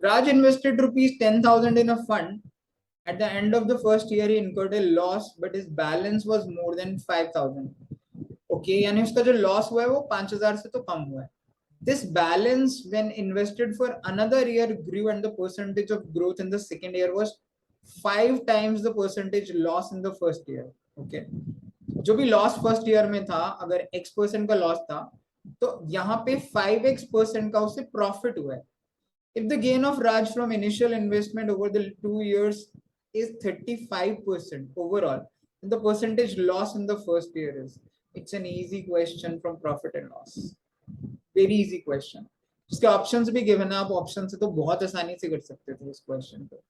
Raj invested rupees 10,000 in a fund. At the end of the first year, he incurred a loss, but his balance was more than 5,000. Okay, यानी उसका जो loss हुआ है वो 5,000 से तो कम हुआ है. This balance, when invested for another year, grew, and the percentage of growth in the second year was 5 times the percentage loss in the first year. Okay, जो भी loss first year में था, अगर X% का loss था, तो यहाँ पे 5X% का उससे profit हुआ है. If the gain of Raj from initial investment over the 2 years is 35% overall, then the percentage loss in the first year is, it's an easy question from profit and loss. Very easy question. उसके options भी given है, आप option से तो बहुत आसानी से कर सकते थे इस क्वेश्चन को.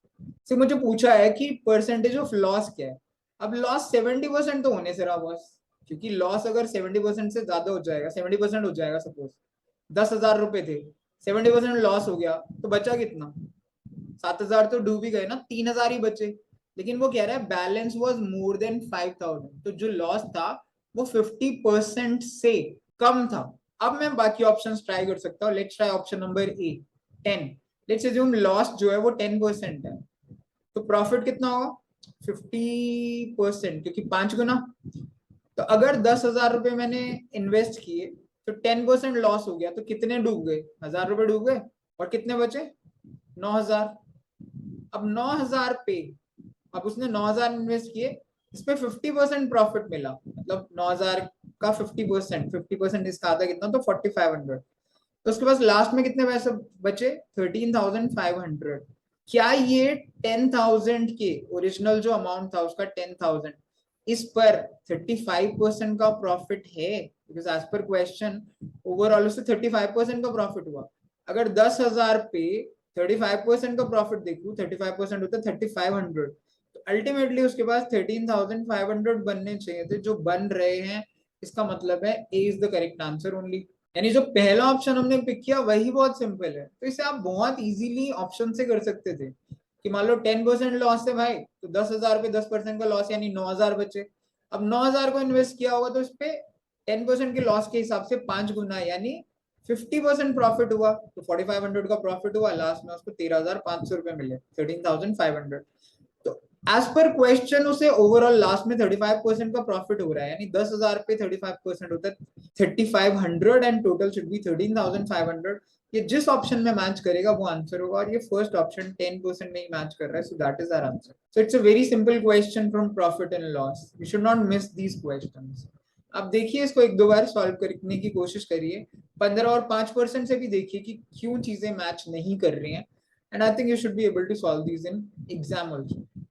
से मुझे पूछा है कि परसेंटेज ऑफ लॉस क्या है. अब लॉस 70% तो होने से रहा बॉस, क्योंकि लॉस अगर 70% से ज्यादा हो जाएगा, 70% हो जाएगा, सपोज 10,000 रुपए थे, 70% लॉस हो गया, तो बचा कितना? 7,000 तो डूब ही गए ना, 3,000 ही बचे. लेकिन वो कह रहा है बैलेंस वॉज मोर देन 5,000, तो जो लॉस था वो 50% से कम था. अब मैं बाकी ऑप्शंस ट्राई कर सकता हूँ. Let's try option number A, 10. Let's assume loss जो है वो 10% है, तो प्रॉफिट कितना होगा? 50%, क्योंकि 5 गुना. तो अगर 10,000 रुपए मैंने इन्वेस्ट किए, तो 10% लॉस हो गया, तो कितने डूब गए? 1,000 रुपए डूब गए, और कितने बचे? 9,000. अब 9,000 पे, अब उसने 9,000 इन्वेस्ट किए, इस पे 50% प्रॉफिट मिला, मतलब 9,000 का 50%, 50% इसका आधा कितना, तो 4,500. तो उसके पास लास्ट में कितने पैसे बचे? 13,500. क्या ये 10,000 के ओरिजिनल जो अमाउंट था उसका 10,000, इस पर 35% का प्रॉफिट है? Because as per question overall उससे 35% का प्रॉफिट हुआ. अगर 10,000 पे 35% का प्रॉफिट देखूं, 35% होता है 3,500. तो अल्टीमेटली उसके पास 13,500 बनने चाहिए थे, जो बन रहे हैं. इसका मतलब है A is the correct answer only. यानी जो पहला ऑप्शन हमने पिक किया वही बहुत सिंपल है. तो इसे आप बहुत इजीली ऑप्शन से कर सकते थे कि मान लो 10% लॉस है भाई, तो 10,000 पे 10% का लॉस यानी 9,000 बचे. अब 9,000 को इन्वेस्ट किया होगा, तो इस पे 10% के लॉस के हिसाब से 5 गुना यानी 50% प्रॉफिट हुआ, तो 4,500 का प्रॉफिट हुआ. लास्ट में उसको 13,500 रुपए मिले, 13,500. तो एज पर क्वेश्चन उसे ओवरऑल लास्ट में 35% का प्रॉफिट हो रहा है, यानी 10,000 पे 35% होता है 3,500, एंड टोटल शुड बी 13,500. ये जिस ऑप्शन में मैच करेगा वो आंसर होगा, और ये फर्स्ट ऑप्शन 10% में ही मैच कर रहा है, so that is our answer. So it's a very simple question from profit and loss. You should not miss these questions. आप देखिए, इसको एक दो बार सॉल्व करने की कोशिश करिए. 15 और 5% से भी देखिए कि क्यों चीजें मैच नहीं कर रही हैं, and I think you should be able to solve these in exam also.